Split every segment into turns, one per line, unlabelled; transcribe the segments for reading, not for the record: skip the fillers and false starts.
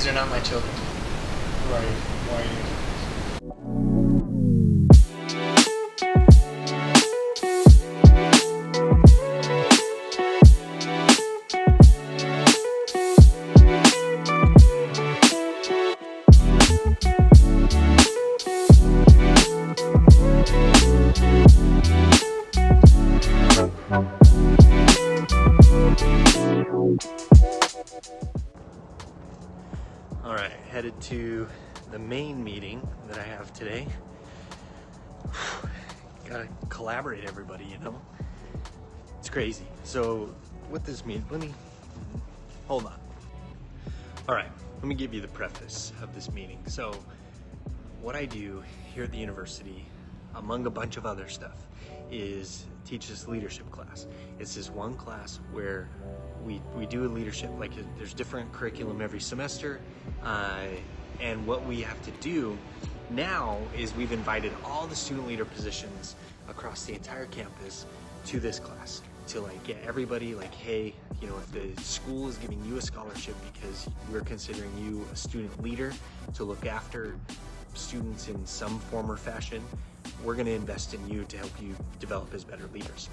are not my children.
Why are you?
All right, headed to the main meeting that I have today. Gotta collaborate, everybody, you know? It's crazy. So what this means, hold on. All right, let me give you the preface of this meeting. So what I do here at the university, among a bunch of other stuff, is teach this leadership class. It's this one class where we do a leadership, like there's different curriculum every semester, and what we have to do now is we've invited all the student leader positions across the entire campus to this class to like get everybody like, hey, you know, if the school is giving you a scholarship because we're considering you a student leader to look after students in some form or fashion, we're going to invest in you to help you develop as better leaders.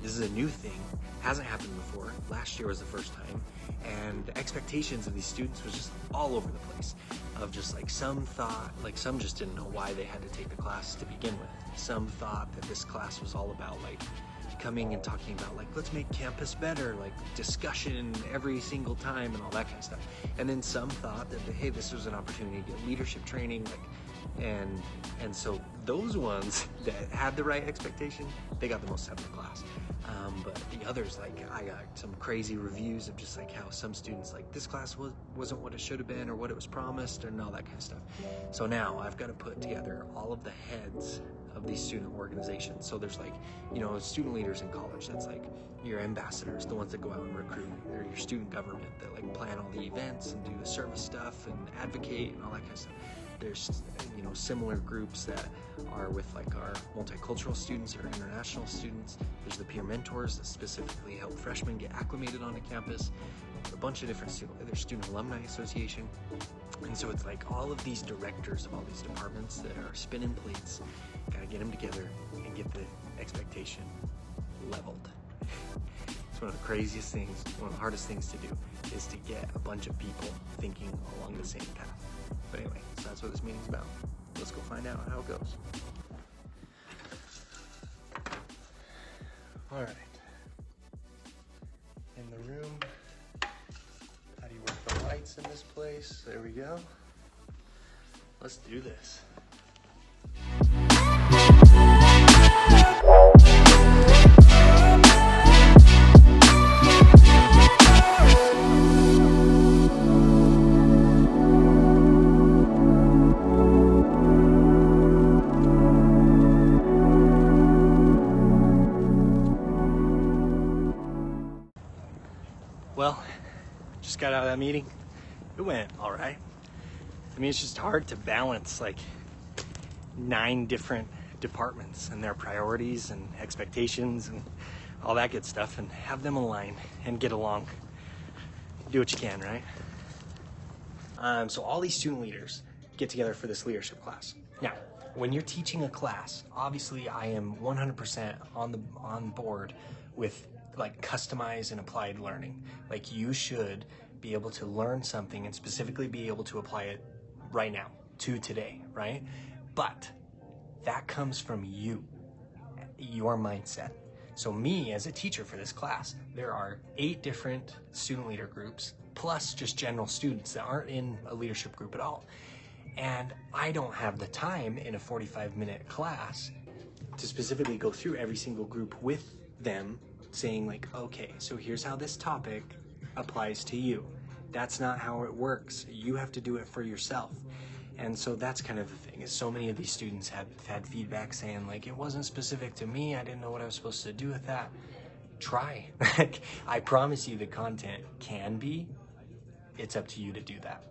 This is a new thing, hasn't happened before. Last year was the first time, and the expectations of these students was just all over the place. Of just like some thought, like some just didn't know why they had to take the class to begin with. Some thought that this class was all about like coming and talking about like, let's make campus better, like discussion every single time and all that kind of stuff. And then some thought that, hey, this was an opportunity to get leadership training, like, and so those ones that had the right expectation, they got the most out of the class. But the others, like I got some crazy reviews of just like how some students like this class wasn't what it should have been or what it was promised and all that kind of stuff. So now I've got to put together all of the heads of these student organizations. So there's like, you know, student leaders in college, that's like your ambassadors, the ones that go out and recruit. They're your student government that like plan all the events and do the service stuff and advocate and all that kind of stuff. There's, you know, similar groups that are with like our multicultural students or international students. There's the peer mentors that specifically help freshmen get acclimated on a campus. A bunch of different there's Student Alumni Association. And so it's like all of these directors of all these departments that are spinning plates, gotta get them together and get the expectation leveled. It's one of the craziest things, one of the hardest things to do is to get a bunch of people thinking along the same path. But anyway, so that's what this meeting's about. Let's go find out how it goes. All right. In the room, how do you work the lights in this place? There we go. Let's do this. Well, just got out of that meeting. It went all right. I mean, it's just hard to balance like 9 different departments and their priorities and expectations and all that good stuff and have them align and get along. Do what you can, right? So all these student leaders get together for this leadership class. Now, when you're teaching a class, obviously I am 100% on board with like customized and applied learning. Like you should be able to learn something and specifically be able to apply it right now to today, right? But that comes from you, your mindset. So me as a teacher for this class, there are 8 different student leader groups plus just general students that aren't in a leadership group at all. And I don't have the time in a 45-minute class to specifically go through every single group with them saying like, okay, so here's how this topic applies to you. That's not how it works. You have to do it for yourself. And so that's kind of the thing, is so many of these students have had feedback saying like, it wasn't specific to me. I didn't know what I was supposed to do with that. Try. I promise you the content can be. It's up to you to do that.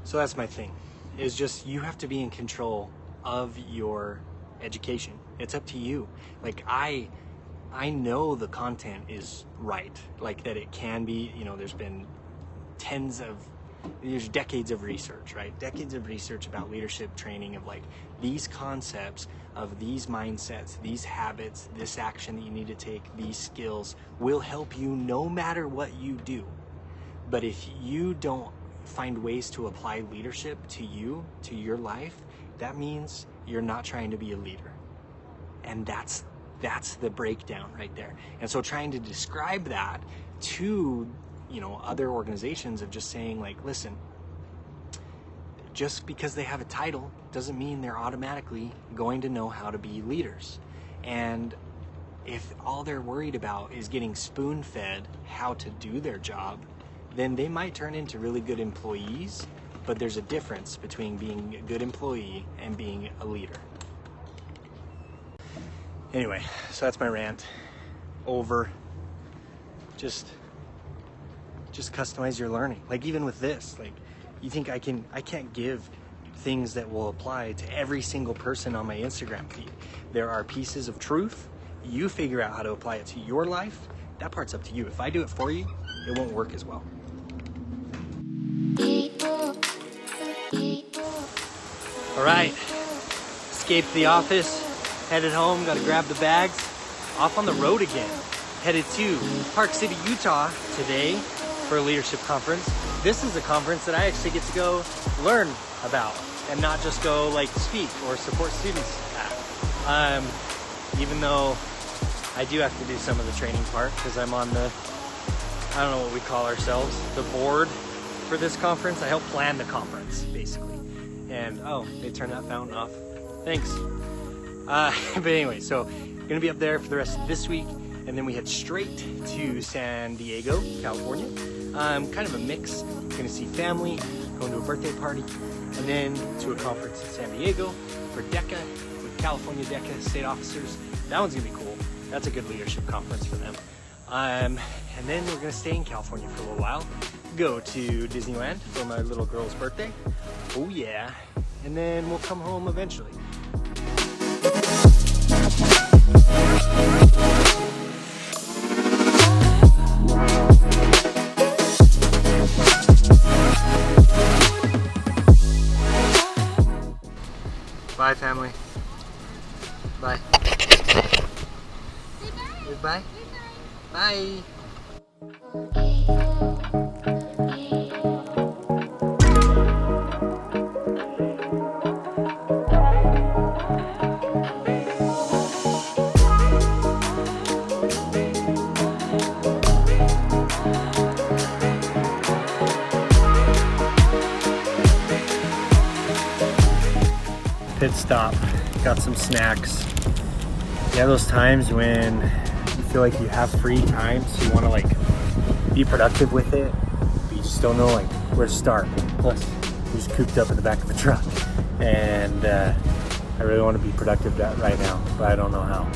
So that's my thing, is just you have to be in control of your education. It's up to you. Like I know the content is right, like that it can be, you know, there's been there's decades of research, right? Decades of research about leadership training of like these concepts of these mindsets, these habits, this action that you need to take, these skills will help you no matter what you do. But if you don't find ways to apply leadership to you, to your life, that means you're not trying to be a leader. And that's the breakdown right there. And so trying to describe that to, other organizations of just saying like, listen, just because they have a title doesn't mean they're automatically going to know how to be leaders. And if all they're worried about is getting spoon-fed how to do their job, then they might turn into really good employees, but there's a difference between being a good employee and being a leader. Anyway, so that's my rant. Over. Just customize your learning. Like even with this, like you think I can't give things that will apply to every single person on my Instagram feed. There are pieces of truth. You figure out how to apply it to your life. That part's up to you. If I do it for you, it won't work as well. All right, escaped the office, headed home, got to grab the bags, off on the road again. Headed to Park City, Utah today for a leadership conference. This is a conference that I actually get to go learn about and not just go like speak or support students at. Even though I do have to do some of the training part because I'm on the, I don't know what we call ourselves, the board for this conference. I help plan the conference basically. And oh, they turned that fountain off. Thanks. But anyway, so gonna be up there for the rest of this week, and then we head straight to San Diego, California. Kind of a mix. Gonna see family, going to a birthday party, and then to a conference in San Diego for DECA with California DECA state officers. That one's gonna be cool. That's a good leadership conference for them. And then we're gonna stay in California for a little while. Go to Disneyland for my little girl's birthday. Oh yeah. And then we'll come home eventually. Bye, family. Bye. Goodbye. Bye. Pit stop, got some snacks. Yeah, those times when you feel like you have free time, so you want to like be productive with it, but you just don't know like where to start. Plus, you're just cooped up in the back of a truck, and I really want to be productive right now, but I don't know how.